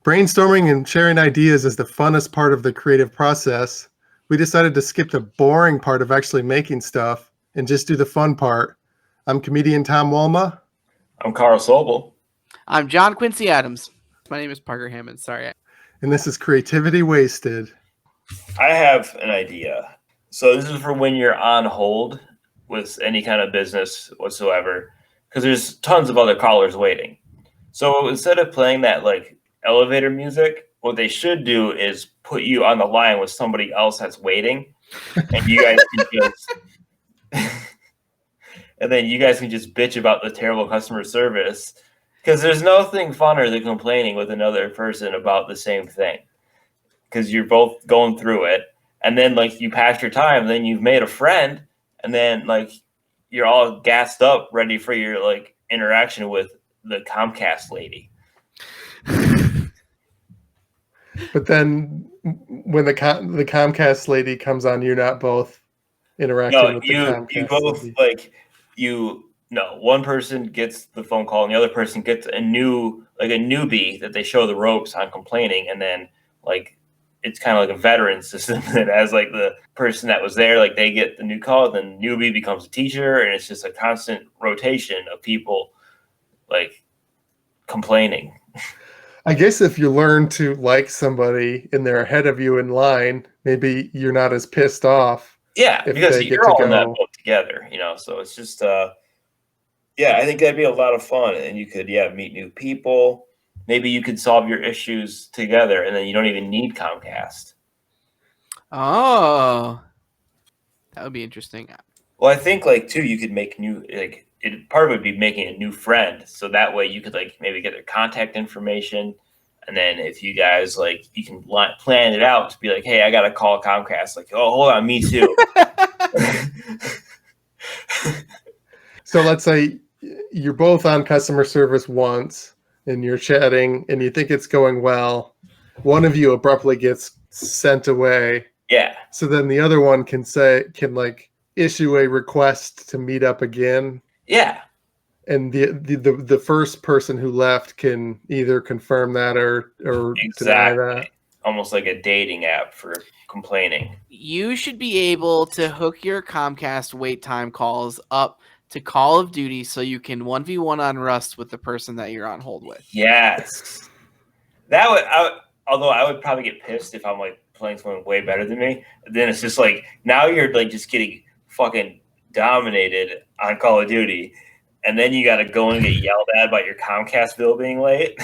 Brainstorming and sharing ideas is the funnest part of the creative process. We decided to skip the boring part of actually making stuff and just do the fun part. I'm comedian Tom Walma. I'm Carl Sobel. I'm John Quincy Adams. My name is Parker Hammond. Sorry. And this is Creativity Wasted. I have an idea. So this is for when you're on hold with any kind of business whatsoever, because there's tons of other callers waiting. So instead of playing that like elevator music, what they should do is put you on the line with somebody else that's waiting, and you guys can just and then you guys can just bitch about the terrible customer service, because there's nothing funner than complaining with another person about the same thing, because you're both going through it, and then like you pass your time, then you've made a friend, and then like you're all gassed up, ready for your like interaction with the Comcast lady. But then when the Comcast lady comes on, you're not both interacting with the Comcast you both lady. One person gets the phone call and the other person gets a newbie that they show the ropes on complaining, and then like it's kind of like a veteran system that as like the person that was there, like they get the new call, then newbie becomes a teacher, and it's just a constant rotation of people like complaining. I guess if you learn to like somebody and they're ahead of you in line, maybe you're not as pissed off. Yeah, because you're all in that boat together, so it's just I think that'd be a lot of fun, and you could meet new people. Maybe you could solve your issues together, and then you don't even need Comcast. Oh, that would be interesting. Well, I think too, you could make new part of it would be making a new friend, so that way you could maybe get their contact information, and then if you guys you can plan it out to be like, hey, I gotta call Comcast. Oh, hold on, me too. So let's say you're both on customer service once, and you're chatting, and you think it's going well. One of you abruptly gets sent away. Yeah. So then the other one can issue a request to meet up again. Yeah. And the first person who left can either confirm that or deny that. Almost like a dating app for complaining. You should be able to hook your Comcast wait time calls up to Call of Duty so you can 1v1 on Rust with the person that you're on hold with. Yes. Although I would probably get pissed if I'm playing someone way better than me. Then it's just now you're just getting fucking dominated on Call of Duty, and then you got to go and get yelled at about your Comcast bill being late.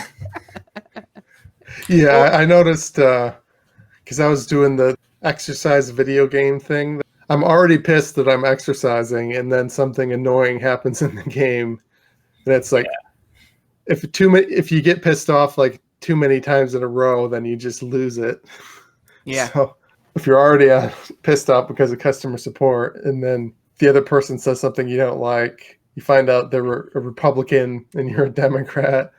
Yeah, I noticed because I was doing the exercise video game thing. I'm already pissed that I'm exercising, and then something annoying happens in the game, and it's if you get pissed off too many times in a row, then you just lose it. Yeah. So if you're already pissed off because of customer support, and then the other person says something you don't like, you find out they're a Republican and you're a Democrat,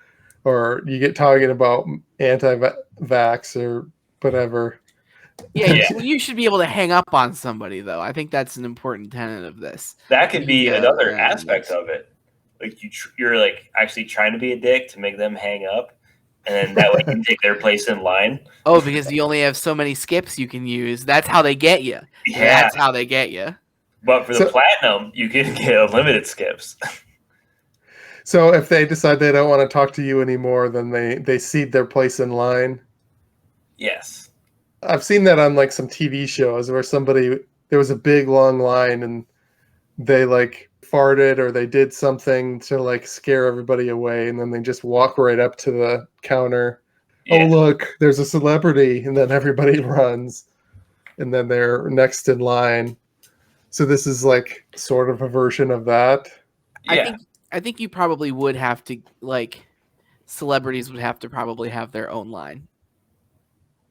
or you get talking about anti-vax or whatever. Yeah, you should be able to hang up on somebody, though. I think that's an important tenet of this. That could be another aspect of it. You're actually trying to be a dick to make them hang up, and then that way you can take their place in line. Oh, because you only have so many skips you can use. That's how they get you. Yeah. That's how they get you. But for the platinum, you can get unlimited skips. So if they decide they don't want to talk to you anymore, then they cede their place in line? Yes. I've seen that on some TV shows where there was a big long line and they farted or they did something to scare everybody away, and then they just walk right up to the counter. Yeah. Oh, look, there's a celebrity, and then everybody runs, and then they're next in line. So this is sort of a version of that. Yeah. I think you probably would have to celebrities would have to probably have their own line.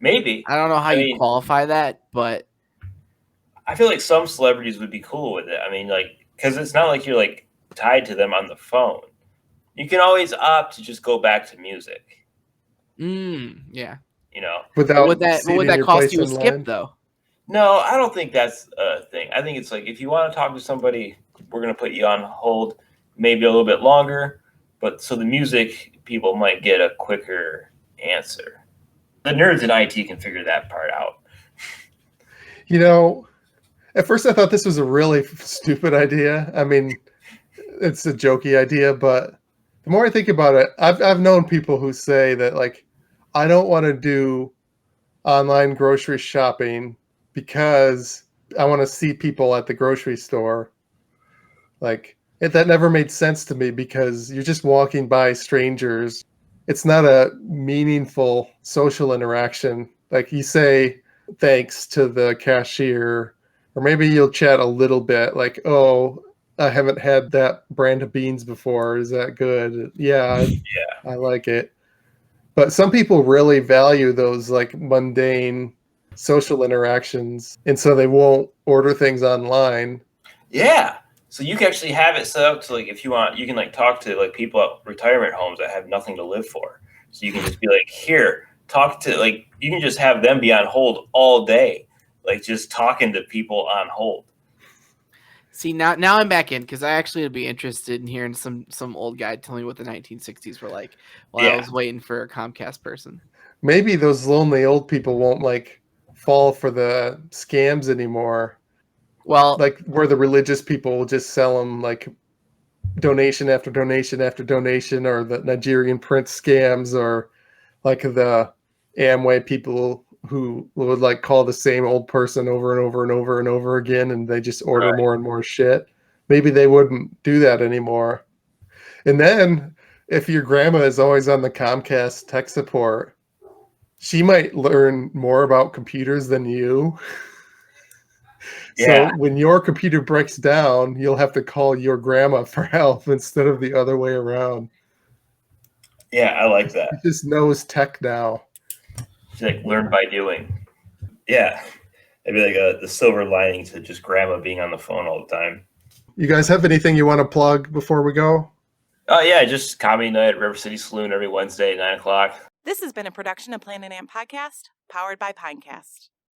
Maybe. I don't know how you qualify that, but I feel like some celebrities would be cool with it. I mean, because it's not like you're tied to them on the phone. You can always opt to just go back to music. Yeah. Would that cost you a skip though? No, I don't think that's a thing. I think it's if you want to talk to somebody, we're going to put you on hold maybe a little bit longer, but so the music people might get a quicker answer. The nerds in IT can figure that part out. You know, at first I thought this was a really stupid idea. I mean, it's a jokey idea, but the more I think about it, I've known people who say that, like, I don't want to do online grocery shopping because I want to see people at the grocery store. Like, that never made sense to me because you're just walking by strangers. It's not a meaningful social interaction. Like, you say thanks to the cashier, or maybe you'll chat a little bit, like, oh, I haven't had that brand of beans before. Is that good? Yeah, I like it. But some people really value those like mundane social interactions, and so they won't order things online. Yeah. So you can actually have it set up to, like, if you want, you can like talk to like people at retirement homes that have nothing to live for. So you can just be like, here, talk to, like, you can just have them be on hold all day, like just talking to people on hold. See, now I'm back in because I actually would be interested in hearing some old guy tell me what the 1960s were like while I was waiting for a Comcast person. Maybe those lonely old people won't like fall for the scams anymore. Well, like where the religious people will just sell them like donation after donation after donation, or the Nigerian prince scams, or like the Amway people who would like call the same old person over and over and over and over again, and they just order more and more shit. Maybe they wouldn't do that anymore. And then if your grandma is always on the Comcast tech support, she might learn more about computers than you. Yeah. So when your computer breaks down, you'll have to call your grandma for help instead of the other way around. Yeah, I like that. She just knows tech now. She like learned by doing. Yeah. It'd be like the silver lining to just grandma being on the phone all the time. You guys have anything you want to plug before we go? Oh, yeah, just comedy night at River City Saloon every Wednesday at 9 o'clock. This has been a production of Planet Amp Podcast, powered by Pinecast.